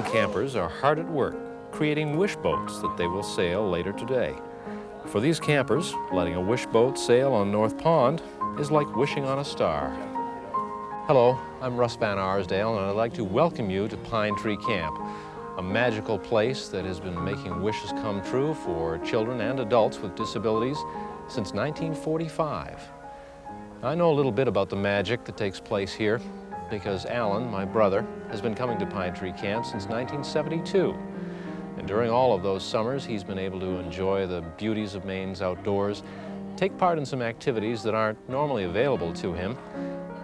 campers are hard at work creating wish boats that they will sail later today. For these campers, letting a wish boat sail on North Pond is like wishing on a star. Hello, I'm Russ Van Arsdale, and I'd like to welcome you to Pine Tree Camp, a magical place that has been making wishes come true for children and adults with disabilities since 1945. I know a little bit about the magic that takes place here because Alan, my brother, has been coming to Pine Tree Camp since 1972. And during all of those summers, he's been able to enjoy the beauties of Maine's outdoors, take part in some activities that aren't normally available to him,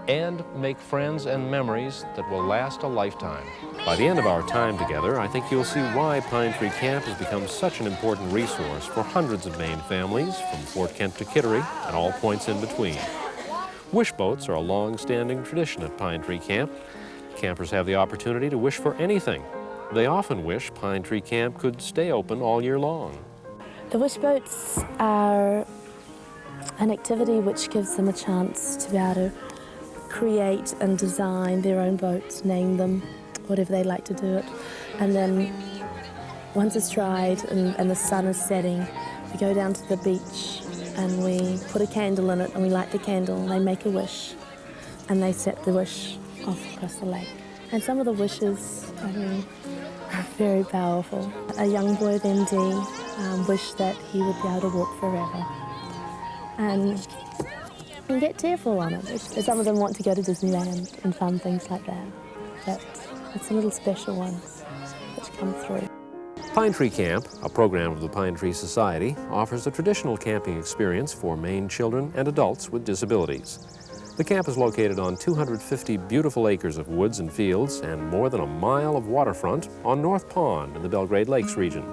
and make friends and memories that will last a lifetime. By the end of our time together, I think you'll see why Pine Tree Camp has become such an important resource for hundreds of Maine families from Fort Kent to Kittery and all points in between. Wish boats are a long-standing tradition at Pine Tree Camp. Campers have the opportunity to wish for anything. They often wish Pine Tree Camp could stay open all year long. The wish boats are an activity which gives them a chance to be able to create and design their own boats, name them, whatever they like to do it. And then once it's dried and the sun is setting, we go down to the beach and we put a candle in it and we light the candle and they make a wish and they set the wish off across the lake. And some of the wishes, are very powerful. A young boy at MD wished that he would be able to walk forever. And get tearful on it. Some of them want to go to Disneyland and fun things like that. But it's the little special ones which come through. Pine Tree Camp, a program of the Pine Tree Society, offers a traditional camping experience for Maine children and adults with disabilities. The camp is located on 250 beautiful acres of woods and fields and more than a mile of waterfront on North Pond in the Belgrade Lakes region.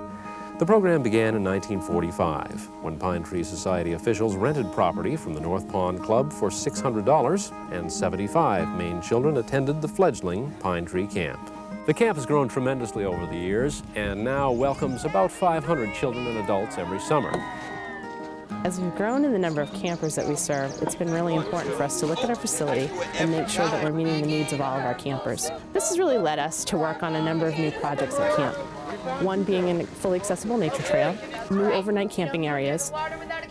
The program began in 1945 when Pine Tree Society officials rented property from the North Pond Club for $600 and 75 Maine children attended the fledgling Pine Tree Camp. The camp has grown tremendously over the years and now welcomes about 500 children and adults every summer. As we've grown in the number of campers that we serve, it's been really important for us to look at our facility and make sure that we're meeting the needs of all of our campers. This has really led us to work on a number of new projects at camp. One being a fully accessible nature trail, new overnight camping areas.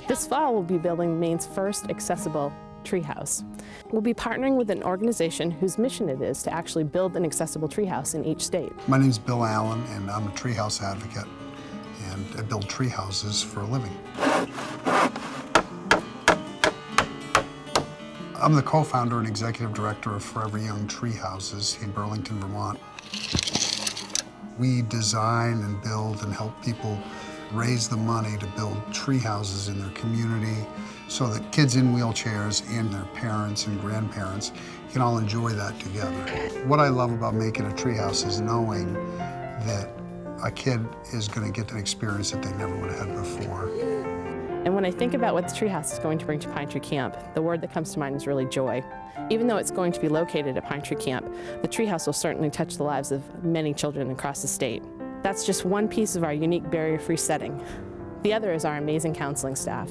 This fall we'll be building Maine's first accessible treehouse. We'll be partnering with an organization whose mission it is to actually build an accessible treehouse in each state. My name's Bill Allen and I'm a treehouse advocate and I build treehouses for a living. I'm the co-founder and executive director of Forever Young Tree Houses in Burlington, Vermont. We design and build and help people raise the money to build tree houses in their community so that kids in wheelchairs and their parents and grandparents can all enjoy that together. What I love about making a tree house is knowing that a kid is going to get an experience that they never would have had before. And when I think about what the treehouse is going to bring to Pine Tree Camp, the word that comes to mind is really joy. Even though it's going to be located at Pine Tree Camp, the treehouse will certainly touch the lives of many children across the state. That's just one piece of our unique barrier-free setting. The other is our amazing counseling staff.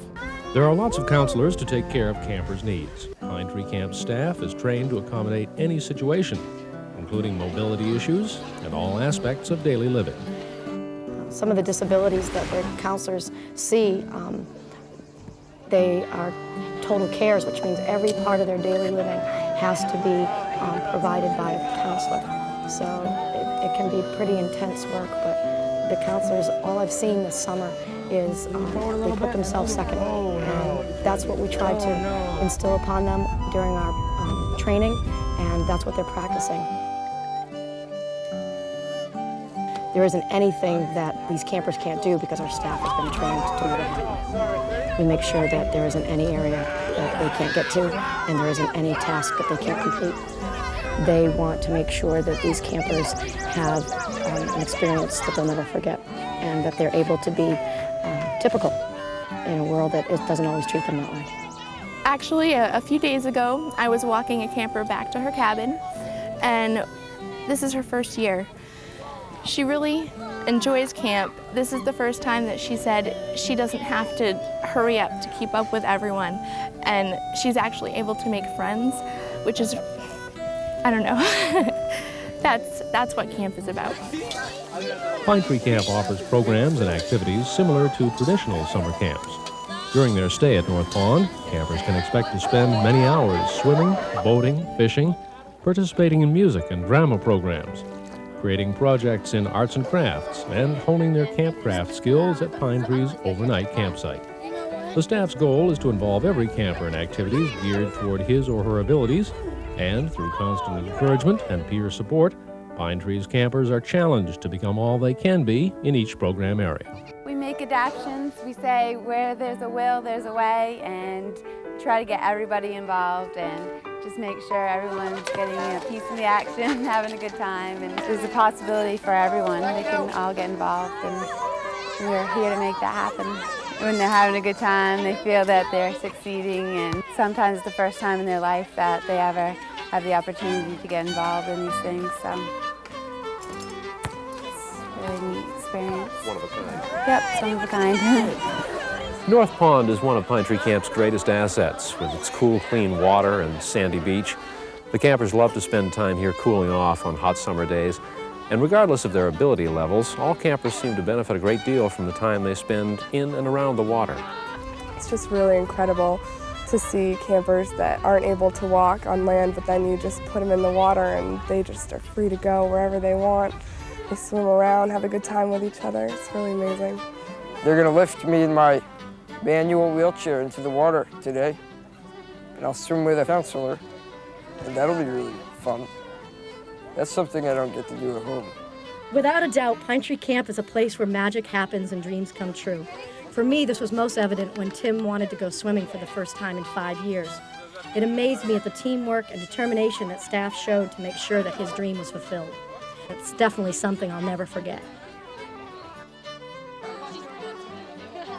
There are lots of counselors to take care of campers' needs. Pine Tree Camp staff is trained to accommodate any situation, including mobility issues and all aspects of daily living. Some of the disabilities that the counselors see, they are total cares, which means every part of their daily living has to be provided by a counselor. So it can be pretty intense work, but the counselors, all I've seen this summer is they put themselves second. And that's what we try to instill upon them during our training, and that's what they're practicing. There isn't anything that these campers can't do because our staff has been trained to do it. We make sure that there isn't any area that they can't get to and there isn't any task that they can't complete. They want to make sure that these campers have an experience that they'll never forget and that they're able to be typical in a world that doesn't always treat them that way. Actually, a few days ago, I was walking a camper back to her cabin, and this is her first year. She really enjoys camp. This is the first time that she said she doesn't have to hurry up to keep up with everyone, and she's actually able to make friends, which is, I don't know. That's what camp is about. Pine Tree Camp offers programs and activities similar to traditional summer camps. During their stay at North Pond, campers can expect to spend many hours swimming, boating, fishing, participating in music and drama programs, creating projects in arts and crafts, and honing their campcraft skills at Pine Tree's overnight campsite. The staff's goal is to involve every camper in activities geared toward his or her abilities, and through constant encouragement and peer support, Pine Tree's campers are challenged to become all they can be in each program area. We make adaptions. We say where there's a will, there's a way, and try to get everybody involved and just make sure everyone's getting a piece of the action, having a good time, and there's a possibility for everyone. They can all get involved, and we're here to make that happen. When they're having a good time, they feel that they're succeeding, and sometimes it's the first time in their life that they ever have the opportunity to get involved in these things, so it's a really neat experience. One of a kind. Yep, it's one of a kind. North Pond is one of Pine Tree Camp's greatest assets, with its cool, clean water and sandy beach. The campers love to spend time here cooling off on hot summer days, and regardless of their ability levels, all campers seem to benefit a great deal from the time they spend in and around the water. It's just really incredible to see campers that aren't able to walk on land, but then you just put them in the water and they just are free to go wherever they want. They swim around, have a good time with each other. It's really amazing. They're going to lift me in my manual wheelchair into the water today, and I'll swim with a counselor, and that'll be really fun. That's something I don't get to do at home. Without a doubt, Pine Tree Camp is a place where magic happens and dreams come true. For me, this was most evident when Tim wanted to go swimming for the first time in 5 years. It amazed me at the teamwork and determination that staff showed to make sure that his dream was fulfilled. It's definitely something I'll never forget.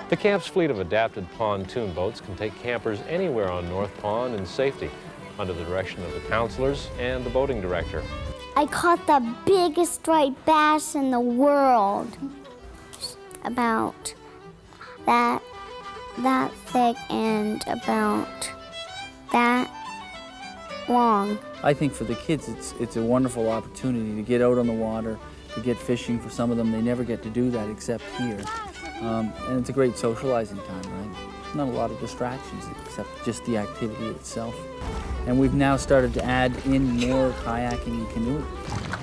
The camp's fleet of adapted pontoon boats can take campers anywhere on North Pond in safety, under the direction of the counselors and the boating director. I caught the biggest striped bass in the world. About that thick and about that long. I think for the kids it's a wonderful opportunity to get out on the water, to get fishing. For some of them, they never get to do that except here. And it's a great socializing time, right? Not a lot of distractions except just the activity itself. And we've now started to add in more kayaking and canoeing.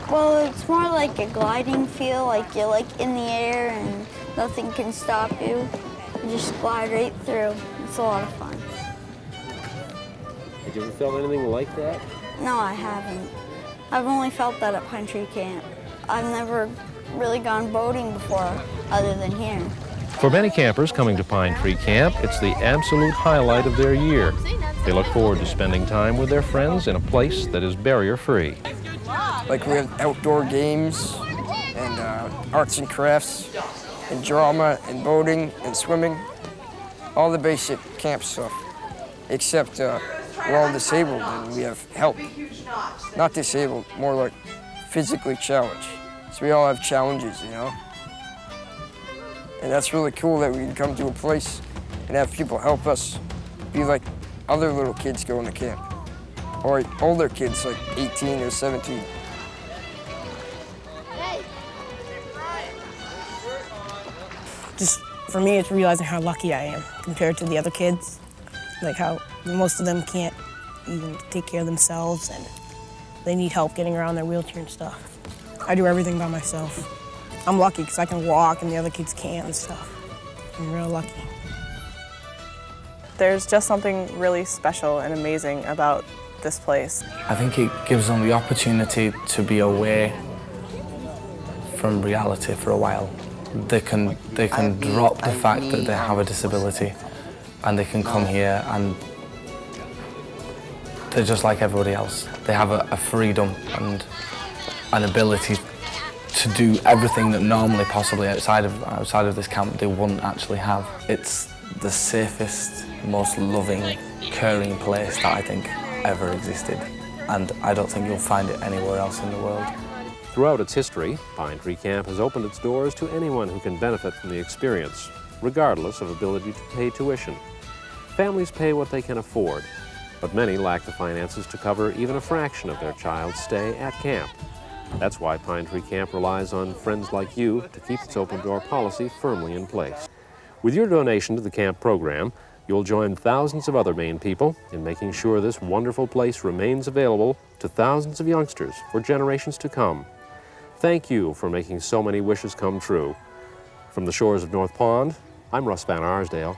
Well, it's more like a gliding feel, like you're like in the air and nothing can stop you. You just glide right through. It's a lot of fun. Have you ever felt anything like that? No, I haven't. I've only felt that at Pine Tree Camp. I've never really gone boating before, other than here. For many campers coming to Pine Tree Camp, it's the absolute highlight of their year. They look forward to spending time with their friends in a place that is barrier-free. Like we have outdoor games and arts and crafts and drama and boating and swimming. All the basic camp stuff, except we're all disabled and we have help. Not disabled, more like physically challenged. So we all have challenges, you know? And that's really cool that we can come to a place and have people help us be like other little kids going to camp. Or older kids, like 18 or 17. Just for me, it's realizing how lucky I am compared to the other kids. Like how most of them can't even take care of themselves and they need help getting around their wheelchair and stuff. I do everything by myself. I'm lucky because I can walk and the other kids can't and stuff. I'm real lucky. There's just something really special and amazing about this place. I think it gives them the opportunity to be away from reality for a while. They can drop the fact that they have a disability and they can come here and they're just like everybody else. They have a freedom and an ability to do everything that normally possibly outside of this camp they wouldn't actually have. It's the safest, most loving, caring place that I think ever existed. And I don't think you'll find it anywhere else in the world. Throughout its history, Pine Tree Camp has opened its doors to anyone who can benefit from the experience, regardless of ability to pay tuition. Families pay what they can afford, but many lack the finances to cover even a fraction of their child's stay at camp. That's why Pine Tree Camp relies on friends like you to keep its open door policy firmly in place. With your donation to the camp program, you'll join thousands of other Maine people in making sure this wonderful place remains available to thousands of youngsters for generations to come. Thank you for making so many wishes come true. From the shores of North Pond, I'm Russ Van Arsdale.